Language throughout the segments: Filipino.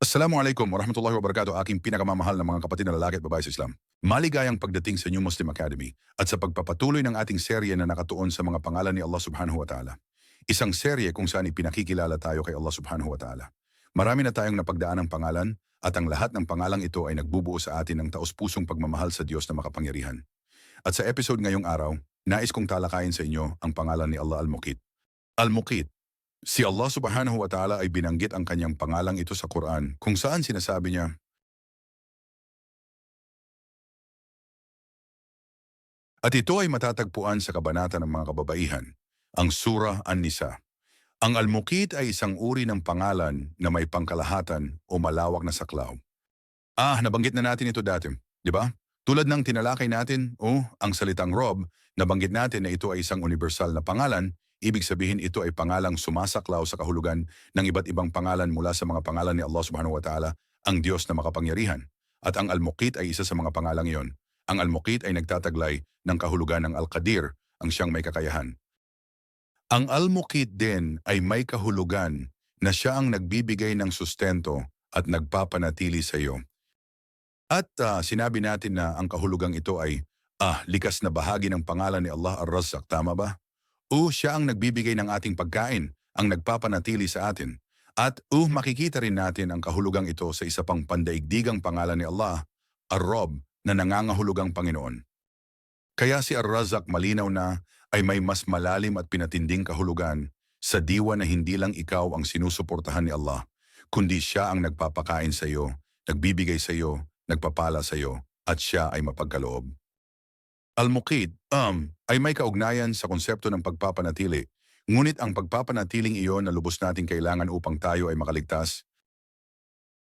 Assalamualaikum warahmatullahi wabarakatuh, aking pinakamamahal na mga kapatid na lalaki at babae sa Islam. Maligayang pagdating sa New Muslim Academy at sa pagpapatuloy ng ating serye na nakatuon sa mga pangalan ni Allah subhanahu wa ta'ala. Isang serye kung saan ipinakikilala tayo kay Allah subhanahu wa ta'ala. Marami na tayong napagdaan ng pangalan at ang lahat ng pangalang ito ay nagbubuo sa atin ng taos-pusong pagmamahal sa Diyos na makapangyarihan. At sa episode ngayong araw, nais kong talakayin sa inyo ang pangalan ni Allah Al-Muqit. Al-Muqit. Si Allah subhanahu wa ta'ala ay binanggit ang kanyang pangalang ito sa Quran kung saan sinasabi niya, at ito ay matatagpuan sa kabanata ng mga kababaihan, ang Surah An-Nisa. Ang Al-Muqit ay isang uri ng pangalan na may pangkalahatan o malawak na saklaw. Nabanggit na natin ito dati, di ba? Tulad ng tinalakay natin, ang salitang Rob, nabanggit natin na ito ay isang universal na pangalan. Ibig sabihin ito ay pangalang sumasaklaw sa kahulugan ng iba't ibang pangalan mula sa mga pangalan ni Allah subhanahu wa ta'ala, ang Diyos na makapangyarihan. At ang Al-Muqit ay isa sa mga pangalang iyon. Ang Al-Muqit ay nagtataglay ng kahulugan ng Al-Qadir, ang siyang may kakayahan. Ang Al-Muqit din ay may kahulugan na siya ang nagbibigay ng sustento at nagpapanatili sa iyo. At sinabi natin na ang kahulugang ito ay likas na bahagi ng pangalan ni Allah Ar-Razzaq, tama ba? Siya ang nagbibigay ng ating pagkain, ang nagpapanatili sa atin. At makikita rin natin ang kahulugang ito sa isa pang pandaigdigang pangalan ni Allah, Ar-Rabb, na nangangahulugang Panginoon. Kaya si Ar-Razzaq malinaw na ay may mas malalim at pinatinding kahulugan sa diwa na hindi lang ikaw ang sinusuportahan ni Allah, kundi siya ang nagpapakain sa iyo, nagbibigay sa iyo, nagpapala sa iyo, at siya ay mapagkaloob. Al-Muqit ay may kaugnayan sa konsepto ng pagpapanatili, ngunit ang pagpapanatiling iyon na lubos nating kailangan upang tayo ay makaligtas.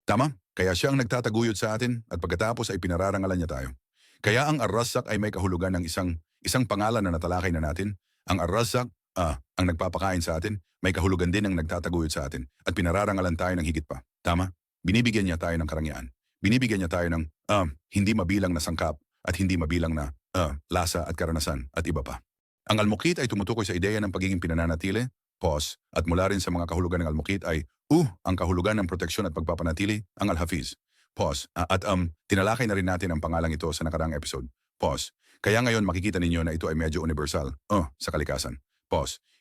Tama? Kaya siya ang nagtataguyod sa atin at pagkatapos ay pinararangalan niya tayo. Kaya ang Ar-Razzaq ay may kahulugan ng isang pangalan na natalakay na natin. Ang Ar-Razzaq, ang nagpapakain sa atin, may kahulugan din ng nagtataguyod sa atin at pinararangalan tayo ng higit pa. Tama? Binibigyan niya tayo ng karangyaan. Binibigyan niya tayo ng hindi mabilang na sangkap at hindi mabilang na lasa at karanasan at iba pa. Ang Al-Muqit ay tumutukoy sa ideya ng pagiging pinananatili, at mula rin sa mga kahulugan ng Al-Muqit ay ang kahulugan ng proteksyon at pagpapanatili, ang Al-Hafiz. At tinalakay na rin natin ang pangalang ito sa nakaraang episode. Kaya ngayon makikita ninyo na ito ay medyo universal sa kalikasan.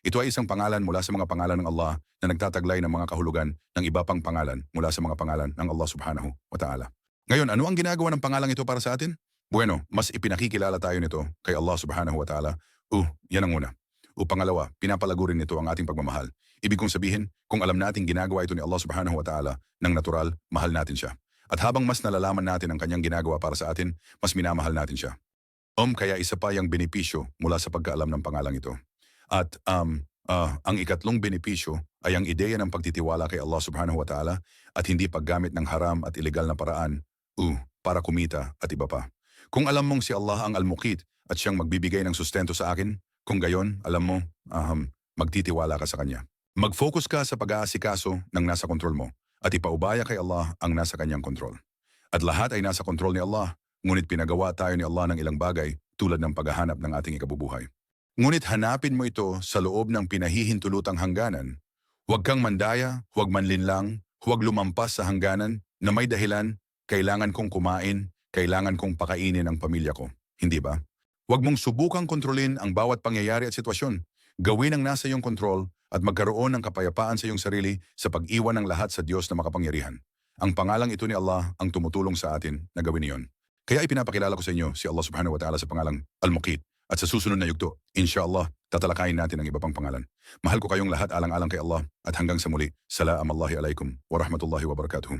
Ito ay isang pangalan mula sa mga pangalan ng Allah na nagtataglay ng mga kahulugan ng iba pang pangalan mula sa mga pangalan ng Allah subhanahu wa ta'ala. Ngayon, ano ang ginagawa ng pangalang ito para sa atin? Bueno, mas ipinakikilala tayo nito kay Allah subhanahu wa ta'ala. Yan ang una. Pangalawa, pinapalago rin nito ang ating pagmamahal. Ibig kong sabihin, kung alam nating ginagawa ito ni Allah subhanahu wa ta'ala ng natural, mahal natin siya. At habang mas nalalaman natin ang kanyang ginagawa para sa atin, mas minamahal natin siya. Kaya isa pa yung benepisyo mula sa pagkaalam ng pangalang ito. At ang ikatlong benepisyo ay ang ideya ng pagtitiwala kay Allah subhanahu wa ta'ala at hindi paggamit ng haram at ilegal na paraan para kumita at iba pa. Kung alam mong si Allah ang Al-Muqit at siyang magbibigay ng sustento sa akin, kung gayon, alam mo, magtitiwala ka sa Kanya. Mag-focus ka sa pag-aasikaso ng nasa kontrol mo at ipaubaya kay Allah ang nasa Kanyang kontrol. At lahat ay nasa kontrol ni Allah, ngunit pinagawa tayo ni Allah ng ilang bagay tulad ng paghahanap ng ating ikabubuhay. Ngunit hanapin mo ito sa loob ng pinahihintulutang hangganan. Huwag kang mandaya, huwag manlinlang, huwag lumampas sa hangganan na may dahilan, kailangan kong kumain, kailangan kong pakainin ang pamilya ko. Hindi ba? Huwag mong subukang kontrolin ang bawat pangyayari at sitwasyon. Gawin ang nasa iyong kontrol at magkaroon ng kapayapaan sa iyong sarili sa pag-iwan ng lahat sa Diyos na makapangyarihan. Ang pangalang ito ni Allah ang tumutulong sa atin na gawin iyon. Kaya ipinapakilala ko sa inyo si Allah subhanahu wa ta'ala sa pangalang Al-Muqit. At sa susunod na yugto, inshallah, tatalakayin natin ang iba pang pangalan. Mahal ko kayong lahat alang-alang kay Allah at hanggang sa muli, Salaamallahi alaikum wa rahmatullahi wa barakatuh.